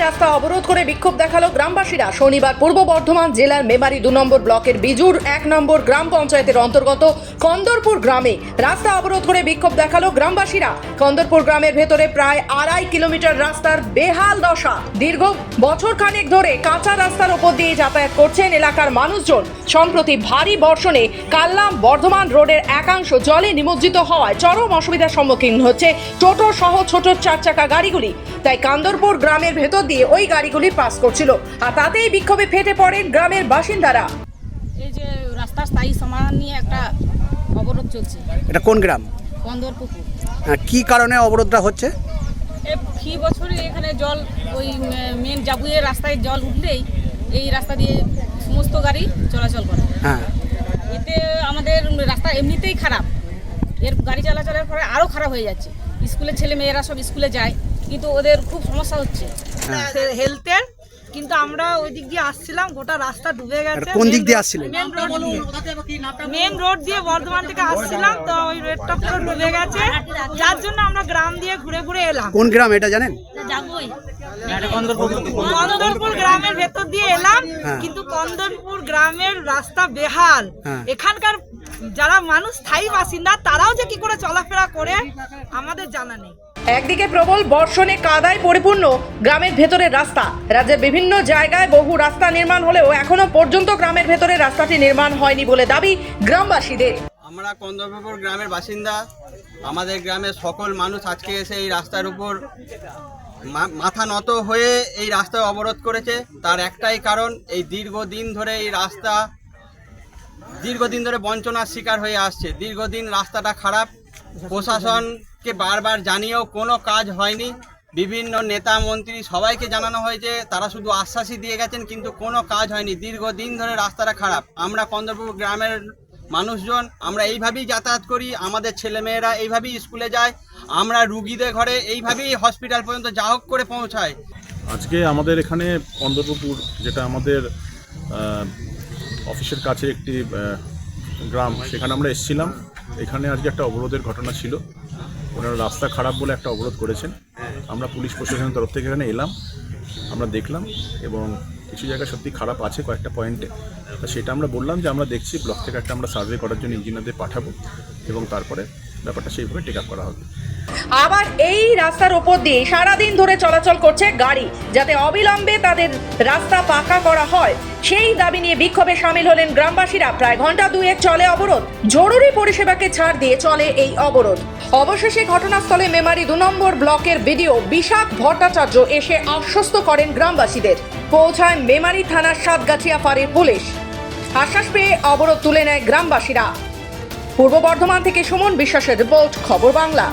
রাস্তা অবরোধ করে বিক্ষোভ দেখালো গ্রামবাসীরা। শনিবার পূর্ব বর্ধমান জেলার মেমারি 2 নম্বর ব্লকের বিজুর 1 নম্বর গ্রাম পঞ্চায়েতের অন্তর্গত কন্দরপুর গ্রামে রাস্তা অবরোধ করে বিক্ষোভ দেখালো গ্রামবাসীরা। কন্দরপুর গ্রামের ভেতরে প্রায় 2.5 কিলোমিটার রাস্তার বেহাল দশা। দীর্ঘ বছর খানেক ধরে কাঁচা রাস্তার উপর দিয়ে যাতায়াত করছেন এলাকার মানুষজন। সম্প্রতি ভারী বর্ষণে কাল্লাম বর্ধমান রোডের একাংশ জলে নিমজ্জিত হওয়ায় চরম অসুবিধার সম্মুখীন হচ্ছে টোটো সহ ছোট 4 চাকা গাড়িগুলি। তাই কন্দরপুর গ্রামের ভেতর দিয়ে ওই গাড়িগুলি পাস করছিল, আর তাতেই বিক্ষোভে ফেটে পড়েন গ্রামের বাসিন্দারা। এই যে রাস্তার স্থায়ী সমাধান নিয়ে একটা অবরোধ চলছে। এটা কোন গ্রাম? কন্দরপুর। কি কারণে অবরোধটা হচ্ছে? ফি বছরে এখানে জল ওই মেন জাবুয়ের রাস্তায় জল উঠলেই এই রাস্তা দিয়ে সমস্ত গাড়ি চলাচল করে। হ্যাঁ, এতে আমাদের রাস্তা এমনিতেই খারাপ, এর গাড়ি চলাচলের পরে আরও খারাপ হয়ে যাচ্ছে। স্কুলের ছেলে মেয়েরা সব স্কুলে যায়, কিন্তু ওদের খুব সমস্যা হচ্ছে হেলথের। কিন্তু আমরা ওই দিক দিয়ে আসছিলাম, গোটা রাস্তা ডুবে গেছে। কোন দিক দিয়ে আসছিলেন? মেন রোড দিয়ে বর্ধমান থেকে আসছিলাম, তো ওই রোডটা পুরো ডুবে গেছে, যার জন্য আমরা গ্রাম দিয়ে ঘুরে ঘুরে এলাম। কোন গ্রাম এটা জানেন? কন্দরপুর গ্রামের ভেতর দিয়ে এলাম, কিন্তু কন্দরপুর গ্রামের রাস্তা বেহাল। এখানকার যারা মানুষ স্থায়ী বাসিন্দা তারাও যে কি করে চলাফেরা করে আমাদের জানা নেই। একদিকে প্রবল বর্ষণে কাদায় পরিপূর্ণ গ্রামের ভেতরের রাস্তা। রাজ্যের বিভিন্ন জায়গায় বহু রাস্তা নির্মাণ হলেও এখনো পর্যন্ত গ্রামের ভেতরে রাস্তাটি নির্মাণ হয়নি বলে দাবি গ্রামবাসীদের। আমরা কন্দরপুর গ্রামের বাসিন্দা। আমাদের গ্রামের সকল মানুষ আজকে এসে এই রাস্তার উপর মাথা নত হয়ে এই রাস্তা অবরোধ করেছে। তার একটাই কারণ, এই দীর্ঘদিন ধরে এই রাস্তা বঞ্চনার শিকার হয়ে আসছে। দীর্ঘদিন রাস্তাটা খারাপ, প্রশাসনকে বারবার জানিয়েও কোনো কাজ হয়নি। বিভিন্ন নেতা মন্ত্রী সবাইকে জানানো হয়েছে, তারা শুধু আশ্বাসই দিয়ে গেছেন, কিন্তু কোনো কাজ হয়নি। দীর্ঘদিন ধরে রাস্তাটা খারাপ। আমরা কন্দরপুর গ্রামের মানুষজন আমরা এইভাবেই যাতায়াত করি, আমাদের ছেলেমেয়েরা এইভাবেই স্কুলে যায়, আমরা রুগীদের ঘরে এইভাবেই হসপিটাল পর্যন্ত যা হোক করে পৌঁছায়। আজকে আমাদের এখানে কন্দরপুর, যেটা আমাদের অফিসের কাছে একটি গ্রাম, সেখানে আমরা এসেছিলাম। এখানে আজকে একটা অবরোধের ঘটনা ছিল। ওনারা রাস্তা খারাপ বলে একটা অবরোধ করেছেন। আমরা পুলিশ প্রশাসনের তরফ থেকে এখানে এলাম, আমরা দেখলাম, এবং কিছু জায়গায় সত্যি খারাপ আছে কয়েকটা পয়েন্টে। সেটা আমরা বললাম যে আমরা দেখছি, ব্লক থেকে একটা আমরা সার্ভে করার জন্য ইঞ্জিনিয়ারদের পাঠাবো, এবং তারপরে ব্যাপারটা সেইভাবে টেক আপ করা হবে। আবার এই রাস্তার উপর দিয়ে সারাদিন ধরে চলাচল করছে গাড়ি, যাতে অবিলম্বে তাদের রাস্তা পাকা করা হয় সেই দাবি নিয়ে বিক্ষোভে সামিল হলেন গ্রামবাসীরা। প্রায় ঘন্টা 2 চলে অবরোধ। জরুরি পরিষেবাকে ছাড় দিয়ে চলে এই অবরোধ। অবশেষে ঘটনাস্থলে মেমারি 2 নম্বর ব্লকের বিডিও বিশাখ ভট্টাচার্য এসে আশ্বস্ত করেন গ্রামবাসীদের। পৌঁছায় মেমারি থানার সাতগাছিয়া ফাঁড়ির পুলিশ। আশ্বাস পেয়ে অবরোধ তুলে নেয় গ্রামবাসীরা। পূর্ব বর্ধমান থেকে সুমন বিশ্বাসের রিপোর্ট, খবর বাংলা।